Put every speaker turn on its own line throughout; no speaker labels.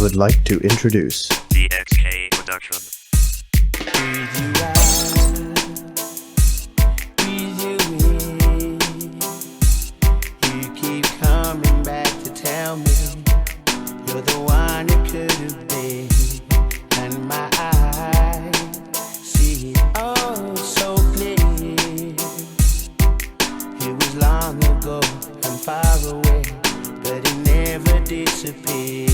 would like to introduce
the XK Production.
You keep coming back to tell me you're the one it could have been, and my eyes see it all so clear. It was long ago and far away, but it never disappeared.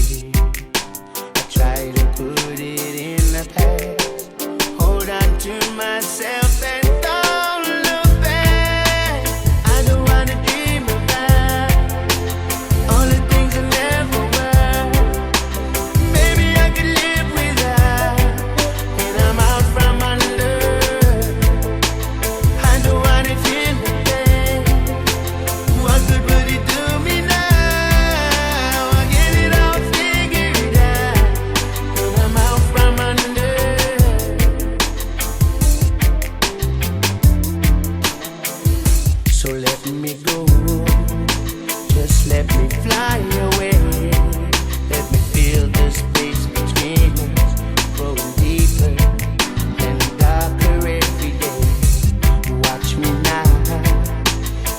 I try to put it in the past, hold on to myself and don't look back. I don't wanna dream about all the things that never were. Maybe I could live without, and I'm out from under. I don't wanna feel the pain. What good would it do me now? I get it all figured out, and I'm out from under. So let me go, just let me fly away. Let me feel the space between us, growing deeper and darker every day. Watch me now,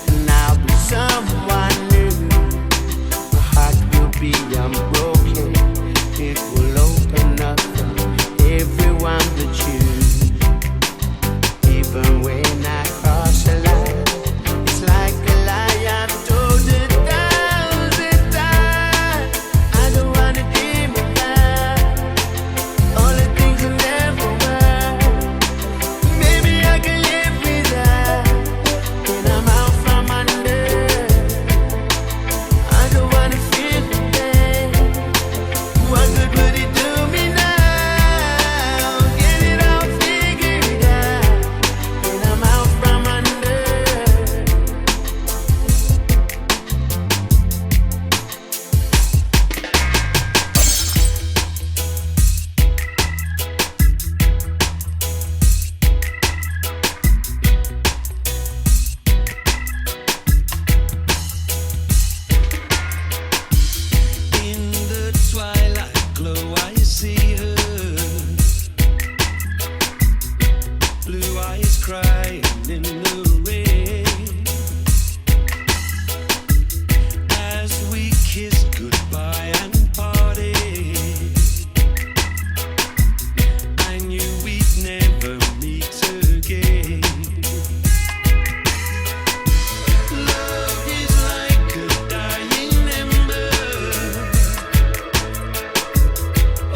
and I'll be someone new. My heart will be unbroken, it will open up for everyone but you. Even when I cross a line, it's like a lie I've told 1,000 times. I don't wanna dream about all the things that never were. Maybe I can live without, when I'm out from under. I don't wanna feel the pain. What good would it do me now? Get it all figured out, when I'm out from under. In the twilight glow, I see her. Blue eyes crying in the rain. As we kiss goodbye and parted, I knew we'd never meet again. Love is like a dying ember,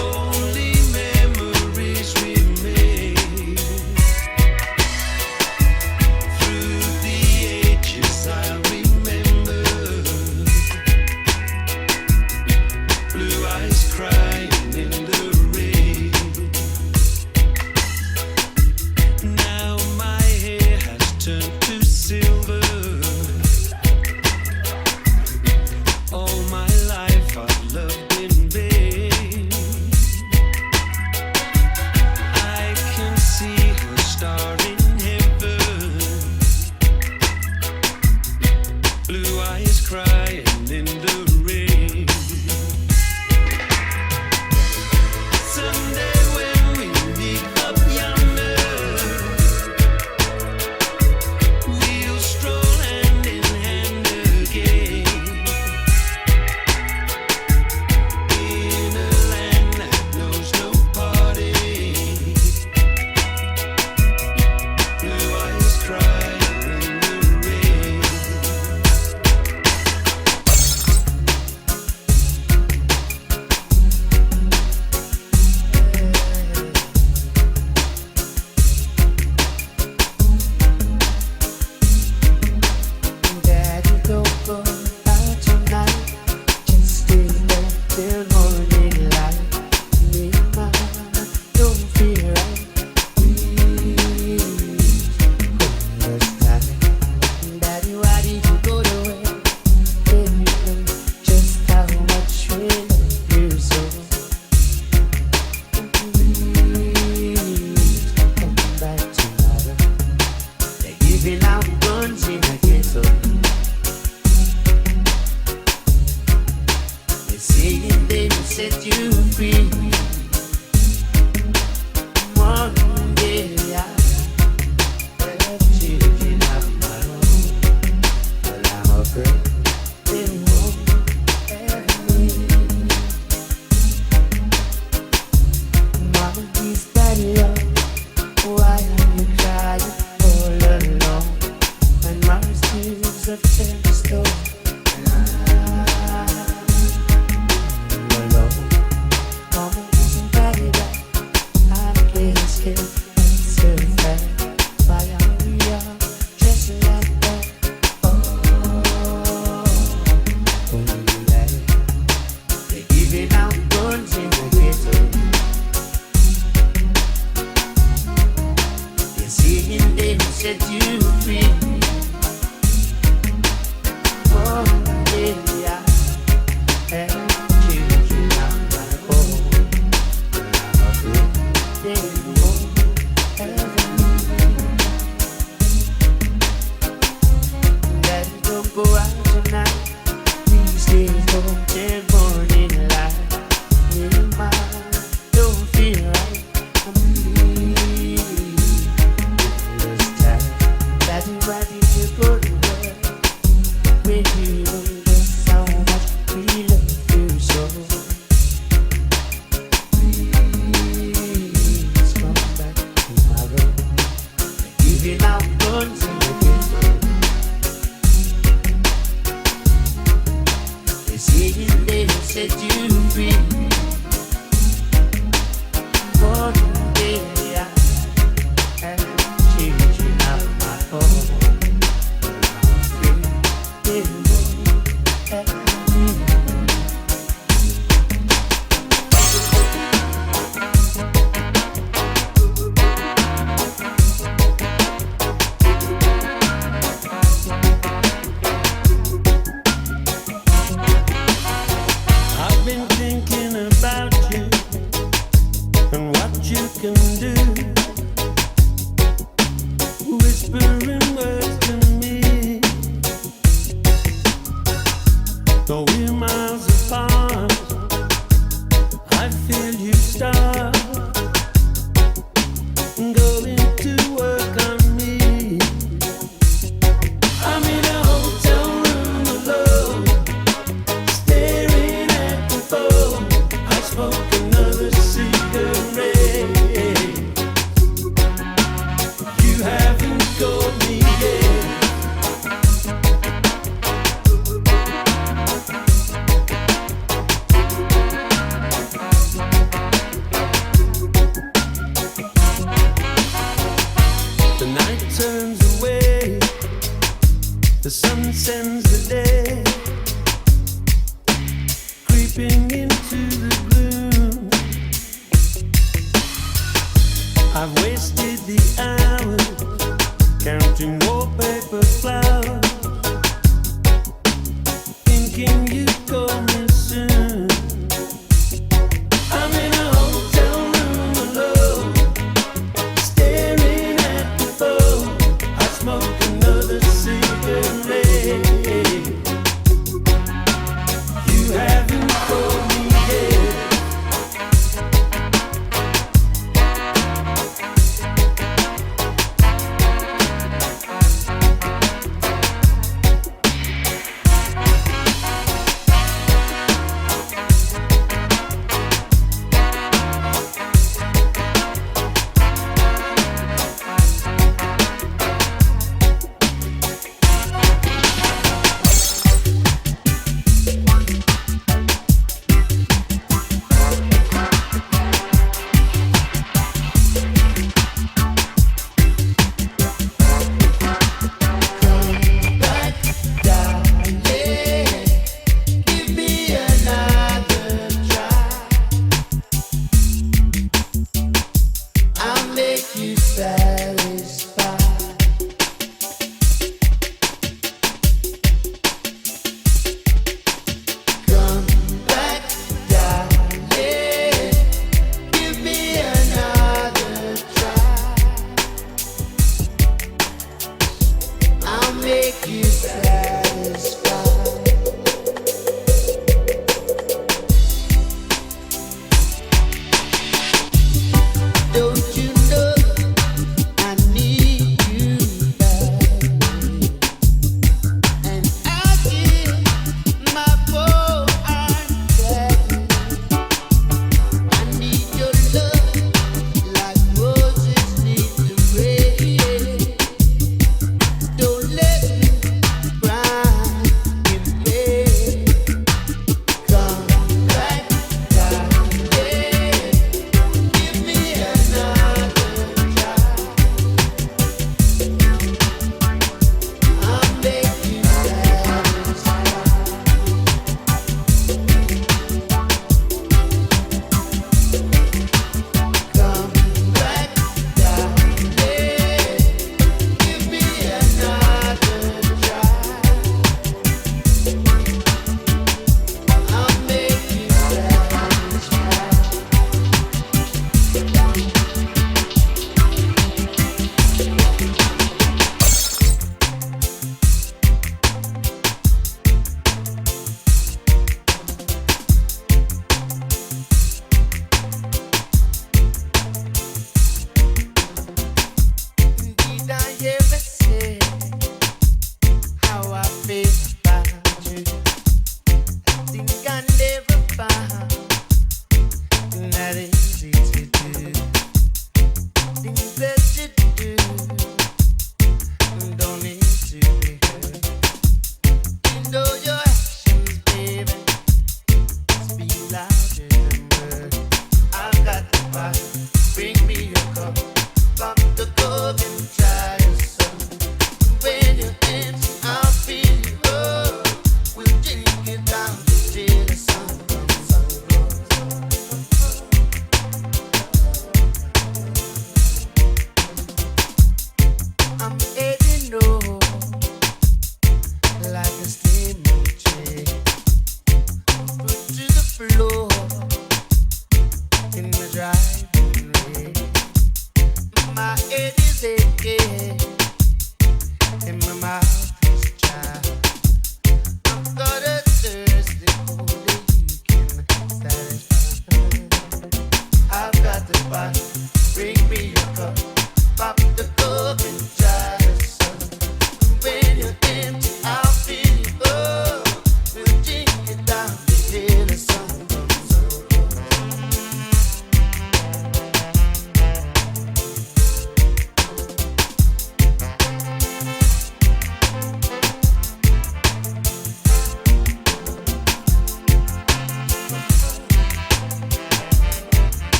only memories remain. Through the ages I'll remember, blue eyes crying in the rain. Now my hair has turned to silver. All my life I've loved in vain. I can see her star in heaven, blue eyes crying in the rain. Someday when we meet up yonder, we'll stroll hand in hand again, in a land that knows no parting. Blue eyes crying in the rain. Daddy, don't go out tonight, just stay there till morning light. Me, ma, don't feel right. Please, hold us tight. Daddy, why did you go away? Baby, just how much we love you so. Please, come back tomorrow. They're giving out guns in the ghetto. They're saying they will set you free. One day I have children of my own, but I'm afraid they won't have me. Mama, please, daddy, why are you crying all alone? And my tears have turned to stone. Set you free. Oh, yeah, I have children of my own, but I'm afraid they won't have me. Daddy, don't go out tonight. Please stay home till morning light. Little mama, don't feel right. I'm why did you go to work when you know just how much we love you so? Please come back tomorrow. Giving out guns in the ghetto. They say they'll set you free. One day I have children of my own. I've been thinking about you and what you can do, whispering words to me, though we're miles apart. I feel you start going to work on me. I'm in a hotel room alone, staring at the phone. I smoke another cigarette. You haven't called me yet. The night turns away, the sun sends the day, creeping into the gloom. I've wasted the hours counting wallpaper flowers, thinking you'd call me soon. I'm in a hotel room alone, staring at the phone. I smoke another cigarette. You haven't called me yet.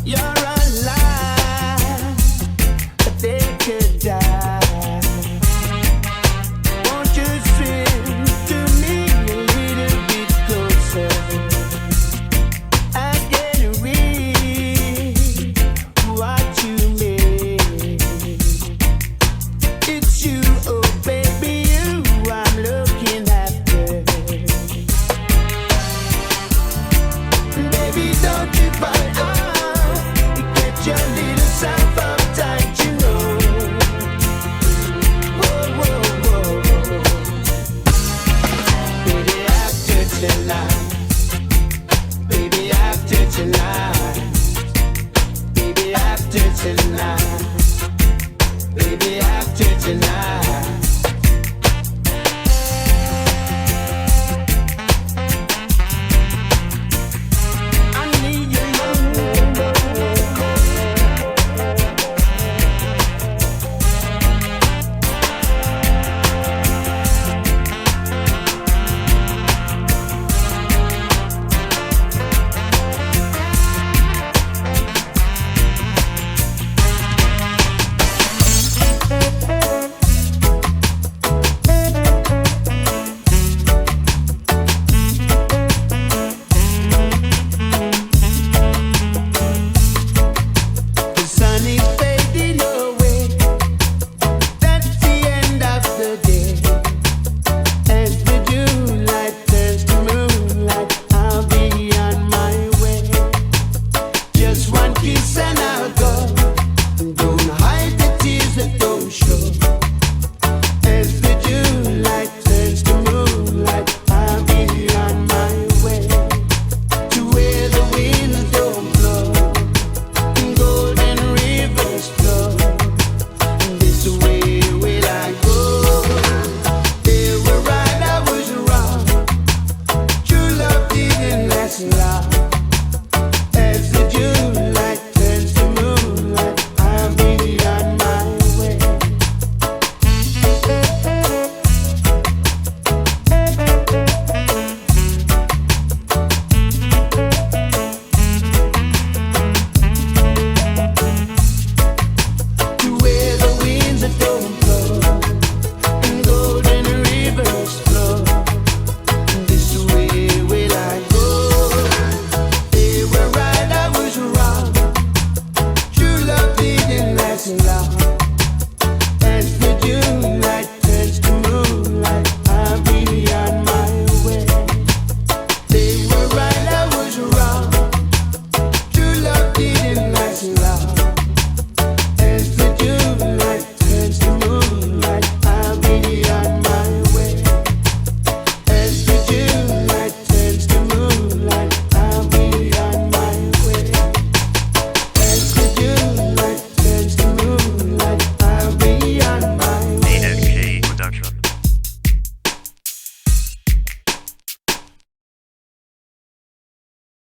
You're